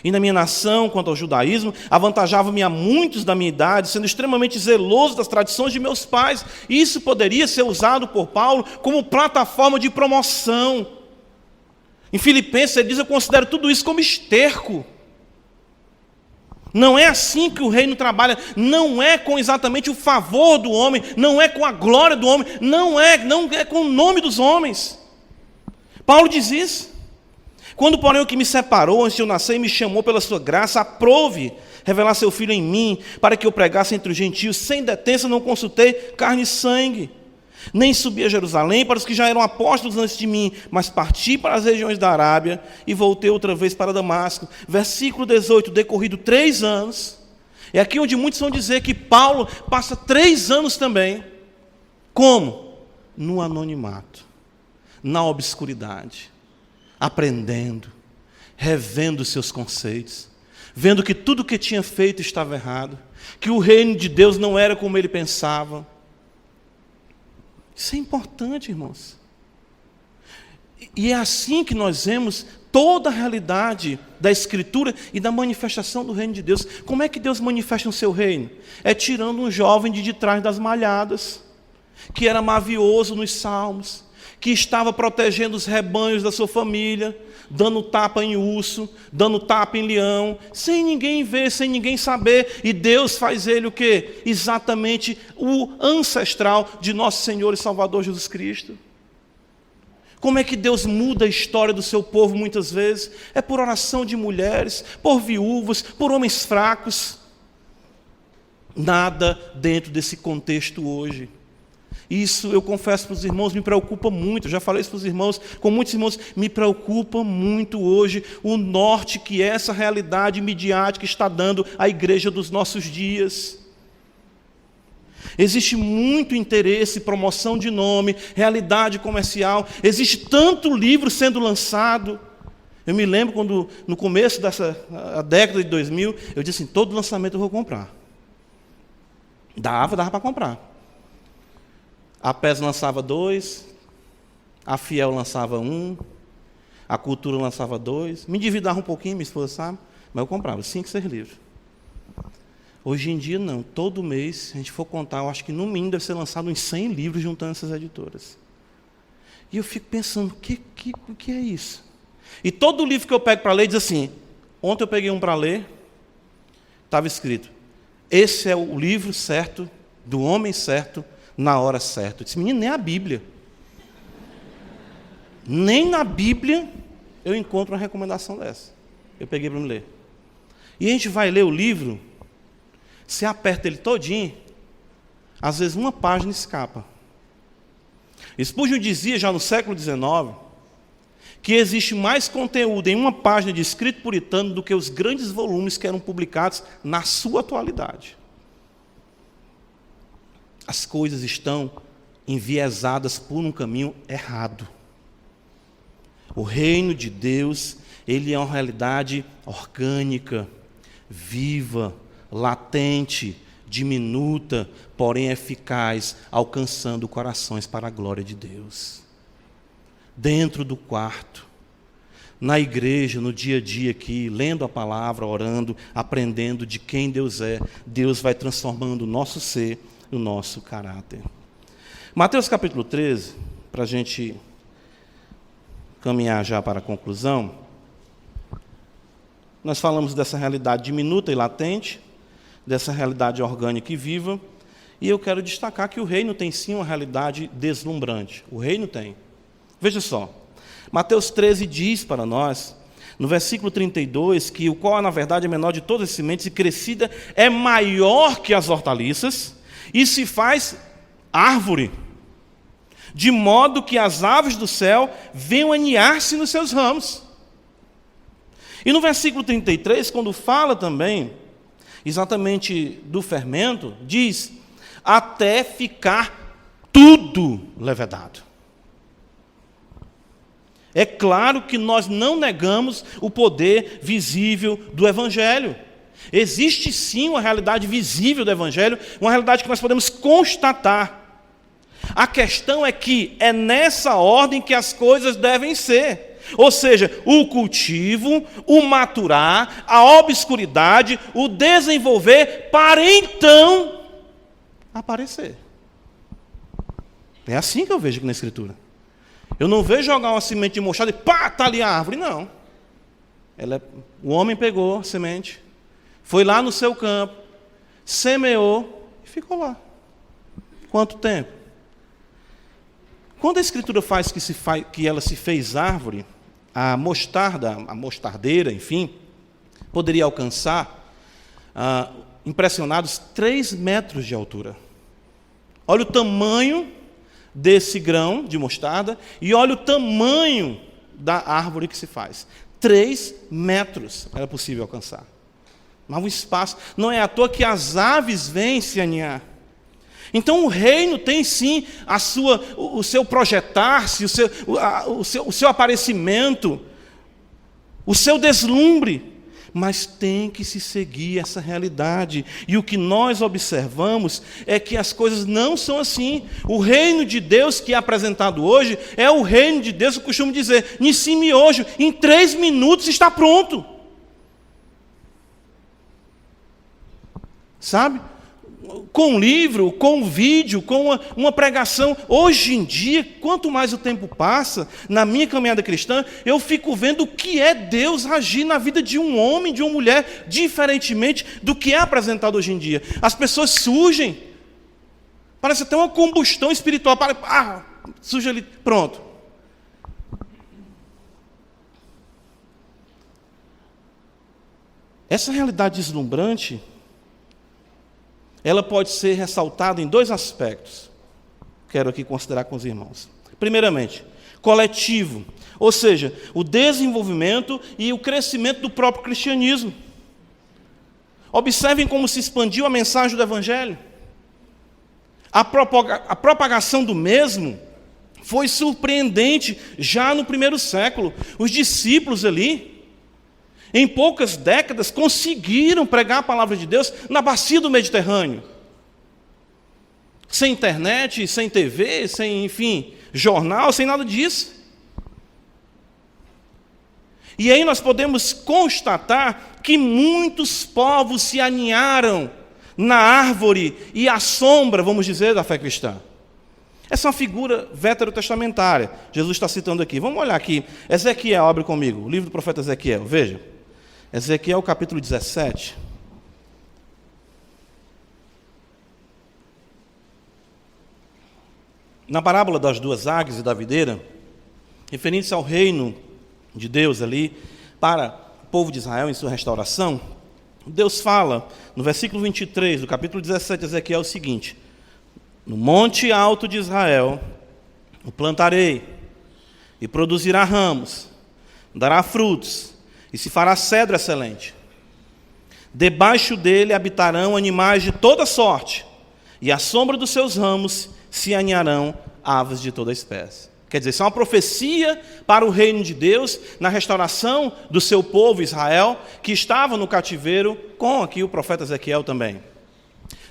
[SPEAKER 1] E na minha nação, quanto ao judaísmo, avantajava-me a muitos da minha idade, sendo extremamente zeloso das tradições de meus pais. Isso poderia ser usado por Paulo como plataforma de promoção. Em Filipenses ele diz, eu considero tudo isso como esterco. Não é assim que o reino trabalha, não é com exatamente o favor do homem, não é com a glória do homem, não é com o nome dos homens. Paulo diz isso. Quando, porém, o que me separou antes de eu nascer e me chamou pela sua graça, aprove revelar seu filho em mim, para que eu pregasse entre os gentios, sem detença não consultei carne e sangue. Nem subi a Jerusalém para os que já eram apóstolos antes de mim, mas parti para as regiões da Arábia e voltei outra vez para Damasco. Versículo 18, decorrido 3 anos, é aqui onde muitos vão dizer que Paulo passa 3 anos também. Como? No anonimato, na obscuridade, aprendendo, revendo seus conceitos, vendo que tudo que tinha feito estava errado, que o reino de Deus não era como ele pensava. Isso é importante, irmãos. E é assim que nós vemos toda a realidade da Escritura e da manifestação do reino de Deus. Como é que Deus manifesta no seu reino? É tirando um jovem de trás das malhadas, que era mavioso nos salmos, que estava protegendo os rebanhos da sua família, dando tapa em urso, dando tapa em leão, sem ninguém ver, sem ninguém saber. E Deus faz ele o quê? Exatamente o ancestral de nosso Senhor e Salvador Jesus Cristo. Como é que Deus muda a história do seu povo muitas vezes? É por oração de mulheres, por viúvas, por homens fracos. Nada dentro desse contexto hoje. Isso, eu confesso para os irmãos, me preocupa muito. Eu já falei isso para os irmãos, com muitos irmãos, me preocupa muito hoje o norte que essa realidade midiática está dando à igreja dos nossos dias. Existe muito interesse, promoção de nome, realidade comercial. Existe tanto livro sendo lançado. Eu me lembro quando, no começo dessa década de 2000, eu disse assim, todo lançamento eu vou comprar. Dava para comprar. A PES lançava 2, a Fiel lançava 1, a Cultura lançava 2. Me endividava um pouquinho, minha esposa sabe, mas eu comprava 5, 6 livros. Hoje em dia, não. Todo mês, se a gente for contar, eu acho que no mínimo deve ser lançado uns 100 livros juntando essas editoras. E eu fico pensando, o que é isso? E todo livro que eu pego para ler diz assim, ontem eu peguei um para ler, estava escrito, esse é o livro certo, do homem certo, na hora certa. Eu disse, menino, nem a Bíblia. Nem na Bíblia eu encontro uma recomendação dessa. Eu peguei para me ler. E a gente vai ler o livro, você aperta ele todinho, às vezes uma página escapa. Spurgeon dizia, já no século XIX, que existe mais conteúdo em uma página de escrito puritano do que os grandes volumes que eram publicados na sua atualidade. As coisas estão enviesadas por um caminho errado. O reino de Deus, ele é uma realidade orgânica, viva, latente, diminuta, porém eficaz, alcançando corações para a glória de Deus. Dentro do quarto, na igreja, no dia a dia aqui, lendo a palavra, orando, aprendendo de quem Deus é, Deus vai transformando o nosso ser, o nosso caráter. Mateus capítulo 13, para a gente caminhar já para a conclusão, nós falamos dessa realidade diminuta e latente, dessa realidade orgânica e viva, e eu quero destacar que o reino tem sim uma realidade deslumbrante. O reino tem. Veja só, Mateus 13 diz para nós, no versículo 32, que o qual na verdade é menor de todas as sementes e crescida é maior que as hortaliças, e se faz árvore, de modo que as aves do céu venham aninhar-se nos seus ramos. E no versículo 33, quando fala também, exatamente do fermento, diz, até ficar tudo levedado. É claro que nós não negamos o poder visível do Evangelho. Existe sim uma realidade visível do Evangelho, uma realidade que nós podemos constatar. A questão é que é nessa ordem que as coisas devem ser. Ou seja, o cultivo, o maturar, a obscuridade, o desenvolver, para então aparecer. É assim que eu vejo aqui na Escritura. Eu não vejo jogar uma semente de mostarda e pá, está ali a árvore, não. O homem pegou a semente, foi lá no seu campo, semeou e ficou lá. Quanto tempo? Quando a Escritura faz que ela se fez árvore, a mostarda, a mostardeira, enfim, poderia alcançar, impressionados, 3 metros de altura. Olha o tamanho desse grão de mostarda e olha o tamanho da árvore que se faz. 3 metros era possível alcançar. Mas o espaço, não é à toa que as aves vêm se aninhar. Então o reino tem sim o seu projetar-se, o seu aparecimento, o seu deslumbre, mas tem que se seguir essa realidade. E o que nós observamos é que as coisas não são assim. O reino de Deus que é apresentado hoje é o reino de Deus, eu costumo dizer, Nissim miojo, em 3 minutos está pronto. Sabe? Com um livro, com um vídeo, com uma pregação. Hoje em dia, quanto mais o tempo passa, na minha caminhada cristã, eu fico vendo o que é Deus agir na vida de um homem, de uma mulher, diferentemente do que é apresentado hoje em dia. As pessoas surgem, parece até uma combustão espiritual, surge ali, pronto. Essa realidade deslumbrante, ela pode ser ressaltada em 2 aspectos. Quero aqui considerar com os irmãos. Primeiramente, coletivo, ou seja, o desenvolvimento e o crescimento do próprio cristianismo. Observem como se expandiu a mensagem do Evangelho. A propagação do mesmo foi surpreendente já no 1º século. Os discípulos ali, em poucas décadas, conseguiram pregar a palavra de Deus na bacia do Mediterrâneo. Sem internet, sem TV, sem, enfim, jornal, sem nada disso. E aí nós podemos constatar que muitos povos se aninharam na árvore e à sombra, vamos dizer, da fé cristã. Essa é uma figura veterotestamentária. Jesus está citando aqui. Vamos olhar aqui. Ezequiel, abre comigo. O livro do profeta Ezequiel, veja. Ezequiel, capítulo 17. Na parábola das 2 águias e da videira, referindo-se ao reino de Deus ali, para o povo de Israel em sua restauração, Deus fala, no versículo 23 do capítulo 17 de Ezequiel, o seguinte: no monte alto de Israel o plantarei, e produzirá ramos, dará frutos, e se fará cedro excelente. Debaixo dele habitarão animais de toda sorte, e à sombra dos seus ramos se aninharão aves de toda espécie. Quer dizer, isso é uma profecia para o reino de Deus, na restauração do seu povo Israel, que estava no cativeiro, com aqui o profeta Ezequiel também.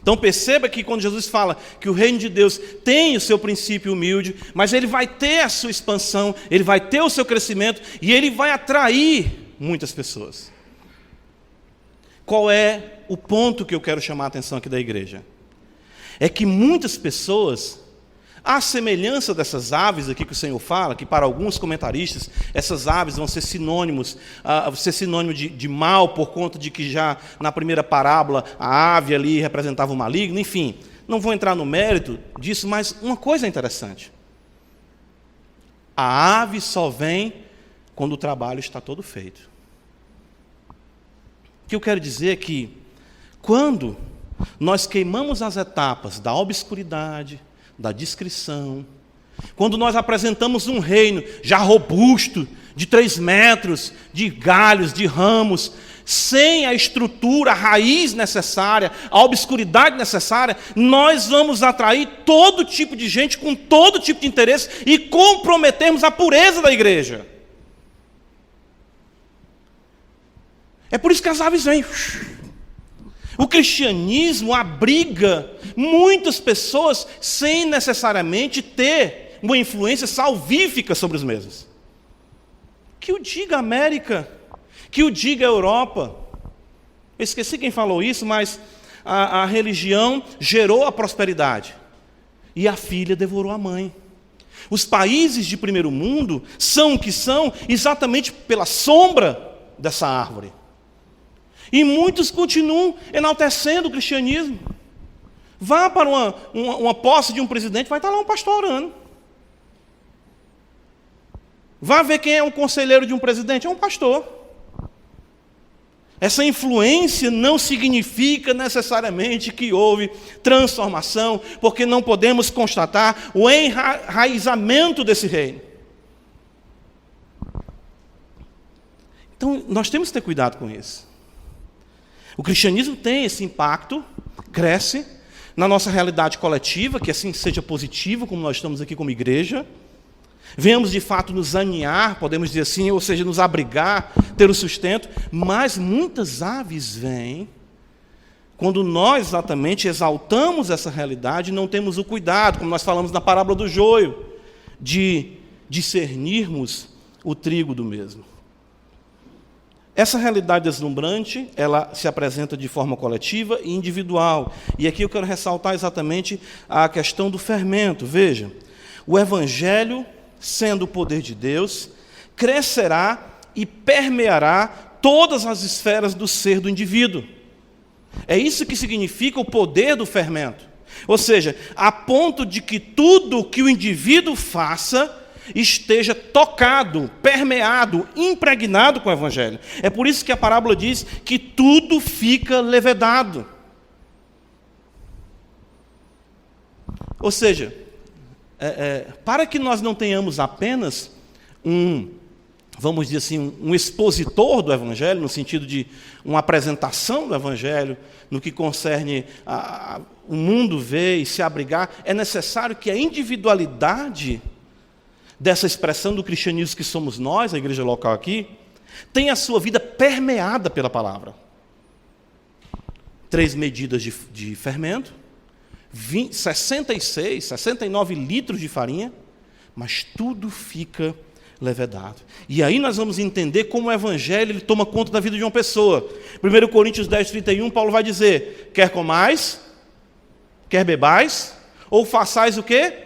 [SPEAKER 1] Então perceba que quando Jesus fala que o reino de Deus tem o seu princípio humilde, mas ele vai ter a sua expansão, ele vai ter o seu crescimento, e ele vai atrair muitas pessoas. Qual é o ponto que eu quero chamar a atenção aqui da igreja? É que muitas pessoas, à semelhança dessas aves aqui que o Senhor fala, que para alguns comentaristas, essas aves vão ser sinônimo de mal, por conta de que já na primeira parábola a ave ali representava o maligno, enfim, não vou entrar no mérito disso, mas uma coisa é interessante. A ave só vem quando o trabalho está todo feito. O que eu quero dizer é que, quando nós queimamos as etapas da obscuridade, da discrição, quando nós apresentamos um reino já robusto, de 3 metros, de galhos, de ramos, sem a estrutura, a raiz necessária, a obscuridade necessária, nós vamos atrair todo tipo de gente com todo tipo de interesse e comprometermos a pureza da igreja. É por isso que as aves vêm. O cristianismo abriga muitas pessoas sem necessariamente ter uma influência salvífica sobre os mesmos. Que o diga a América, que o diga a Europa. Eu esqueci quem falou isso, mas a religião gerou a prosperidade e a filha devorou a mãe. Os países de primeiro mundo são o que são exatamente pela sombra dessa árvore. E muitos continuam enaltecendo o cristianismo. Vá para uma posse de um presidente, vai estar lá um pastor orando. Vá ver quem é um conselheiro de um presidente, é um pastor. Essa influência não significa necessariamente que houve transformação, porque não podemos constatar o enraizamento desse reino. Então, nós temos que ter cuidado com isso. O cristianismo tem esse impacto, cresce na nossa realidade coletiva, que assim seja positivo, como nós estamos aqui como igreja, venhamos de fato nos aninhar, podemos dizer assim, ou seja, nos abrigar, ter o sustento, mas muitas aves vêm quando nós exatamente exaltamos essa realidade e não temos o cuidado, como nós falamos na parábola do joio, de discernirmos o trigo do mesmo. Essa realidade deslumbrante, ela se apresenta de forma coletiva e individual. E aqui eu quero ressaltar exatamente a questão do fermento. Veja, o Evangelho, sendo o poder de Deus, crescerá e permeará todas as esferas do ser do indivíduo. É isso que significa o poder do fermento. Ou seja, a ponto de que tudo o que o indivíduo faça esteja tocado, permeado, impregnado com o Evangelho. É por isso que a parábola diz que tudo fica levedado. Ou seja, para que nós não tenhamos apenas vamos dizer assim, um expositor do Evangelho, no sentido de uma apresentação do Evangelho, no que concerne o mundo ver e se abrigar, é necessário que a individualidade dessa expressão do cristianismo que somos nós, a igreja local aqui, tenha a sua vida permeada pela palavra. 3 medidas de fermento, 69 litros de farinha, mas tudo fica levedado. E aí nós vamos entender como o Evangelho ele toma conta da vida de uma pessoa. 1 Coríntios 10:31, Paulo vai dizer, quer comais, quer bebais, ou façais o quê?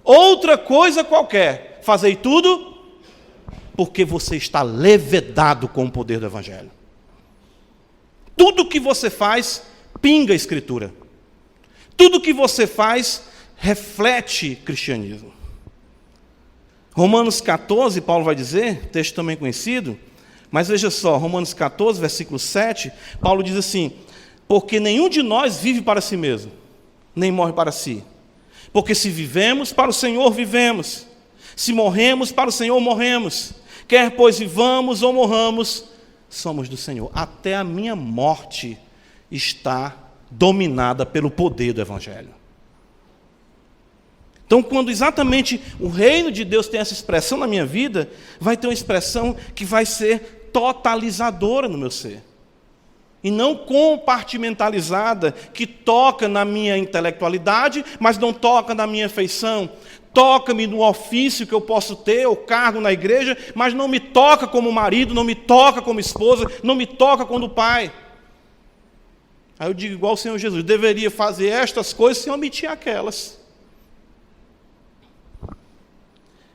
[SPEAKER 1] Outra coisa qualquer, fazei tudo, porque você está levedado com o poder do Evangelho. Tudo que você faz, pinga a Escritura. Tudo que você faz, reflete cristianismo. Romanos 14, Paulo vai dizer, texto também conhecido, mas veja só, Romanos 14, versículo 7, Paulo diz assim, porque nenhum de nós vive para si mesmo, nem morre para si. Porque se vivemos, para o Senhor vivemos. Se morremos, para o Senhor morremos. Quer pois vivamos ou morramos, somos do Senhor. Até a minha morte está dominada pelo poder do Evangelho. Então, quando exatamente o reino de Deus tem essa expressão na minha vida, vai ter uma expressão que vai ser totalizadora no meu ser. E não compartimentalizada, que toca na minha intelectualidade, mas não toca na minha afeição. Toca-me no ofício que eu posso ter, ou cargo na igreja, mas não me toca como marido, não me toca como esposa, não me toca como pai. Aí eu digo igual o Senhor Jesus, deveria fazer estas coisas sem omitir aquelas.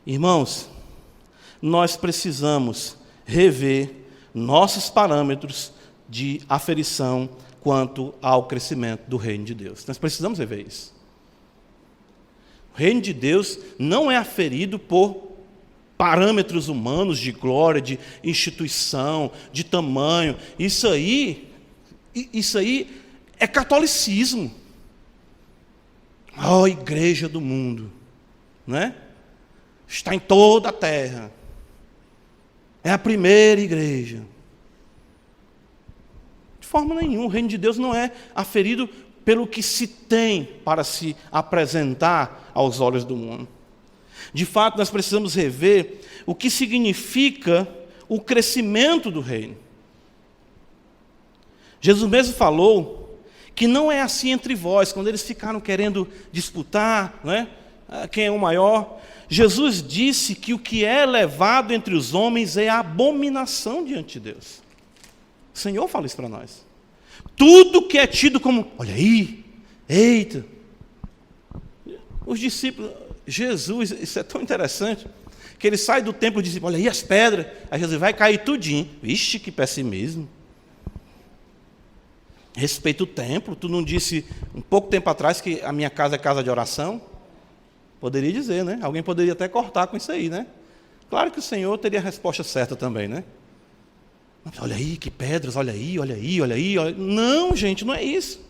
[SPEAKER 1] Irmãos, nós precisamos rever nossos parâmetros de aferição quanto ao crescimento do reino de Deus. Nós precisamos rever isso. O reino de Deus não é aferido por parâmetros humanos de glória, de instituição, de tamanho. Isso aí é catolicismo. Oh, igreja do mundo, né? Está em toda a terra. É a primeira igreja. De forma nenhuma, o reino de Deus não é aferido pelo que se tem para se apresentar aos olhos do mundo. De fato, nós precisamos rever o que significa o crescimento do reino. Jesus mesmo falou que não é assim entre vós, quando eles ficaram querendo disputar, né, quem é o maior. Jesus disse que o que é elevado entre os homens é abominação diante de Deus. O Senhor fala isso para nós. Tudo que é tido como, olha aí, eita. Os discípulos, Jesus, isso é tão interessante, que ele sai do templo e diz, olha aí as pedras. Aí Jesus vai cair tudinho. Vixe, que pessimismo. Respeita o templo. Tu não disse um pouco tempo atrás que a minha casa é casa de oração? Poderia dizer, né? Alguém poderia até cortar com isso aí, né? Claro que o Senhor teria a resposta certa também, né? Olha aí, que pedras, olha aí, olha aí, olha aí. Olha... Não, gente, não é isso.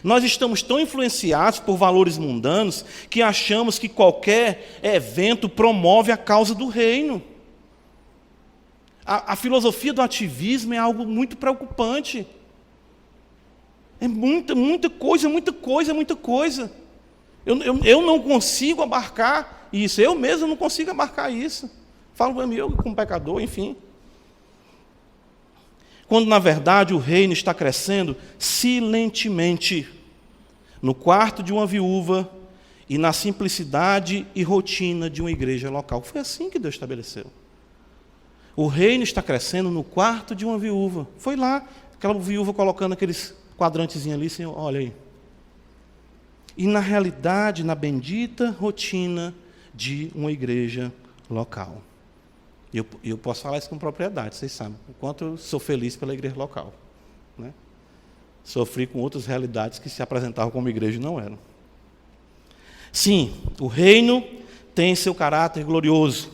[SPEAKER 1] Nós estamos tão influenciados por valores mundanos que achamos que qualquer evento promove a causa do reino. A filosofia do ativismo é algo muito preocupante. É muita coisa, muita coisa, muita coisa. Eu não consigo abarcar isso. Eu mesmo não consigo abarcar isso. Falo para mim, eu como pecador, enfim. Quando, na verdade, o reino está crescendo silentemente, no quarto de uma viúva e na simplicidade e rotina de uma igreja local. Foi assim que Deus estabeleceu. O reino está crescendo no quarto de uma viúva. Foi lá, aquela viúva colocando aqueles quadrantezinhos ali, Senhor, olha aí. E na realidade, na bendita rotina de uma igreja local. Eu posso falar isso com propriedade, vocês sabem, o quanto eu sou feliz pela igreja local. Né? Sofri com outras realidades que se apresentavam como igreja e não eram. Sim, o reino tem seu caráter glorioso.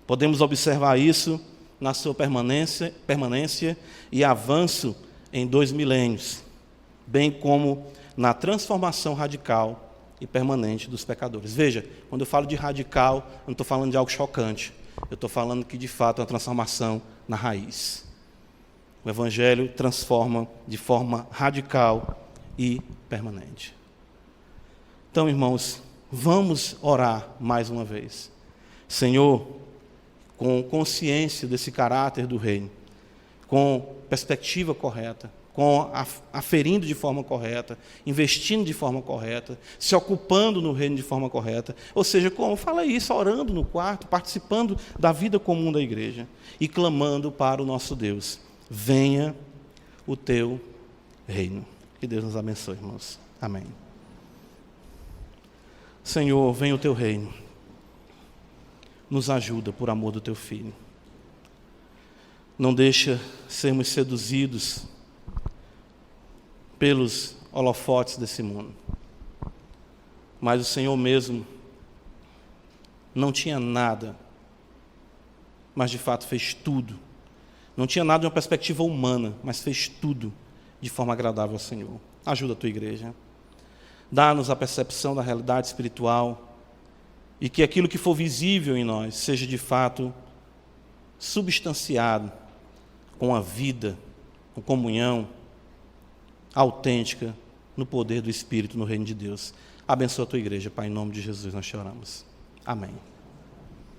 [SPEAKER 1] Podemos observar isso na sua permanência e avanço em 2 milênios, bem como na transformação radical e permanente dos pecadores. Veja, quando eu falo de radical, eu não estou falando de algo chocante. Eu estou falando que, de fato, é uma transformação na raiz. O Evangelho transforma de forma radical e permanente. Então, irmãos, vamos orar mais uma vez. Senhor, com consciência desse caráter do reino, com perspectiva correta, aferindo de forma correta, investindo de forma correta, se ocupando no reino de forma correta. Ou seja, como fala isso, orando no quarto, participando da vida comum da igreja e clamando para o nosso Deus. Venha o teu reino. Que Deus nos abençoe, irmãos. Amém. Senhor, venha o teu reino. Nos ajuda por amor do teu Filho. Não deixa sermos seduzidos pelos holofotes desse mundo. Mas o Senhor mesmo não tinha nada, mas de fato fez tudo. Não tinha nada de uma perspectiva humana, mas fez tudo de forma agradável ao Senhor. Ajuda a tua igreja. Dá-nos a percepção da realidade espiritual e que aquilo que for visível em nós seja de fato substanciado com a vida, com comunhão autêntica no poder do Espírito, no reino de Deus. Abençoa a tua igreja, Pai, em nome de Jesus nós te oramos. Amém.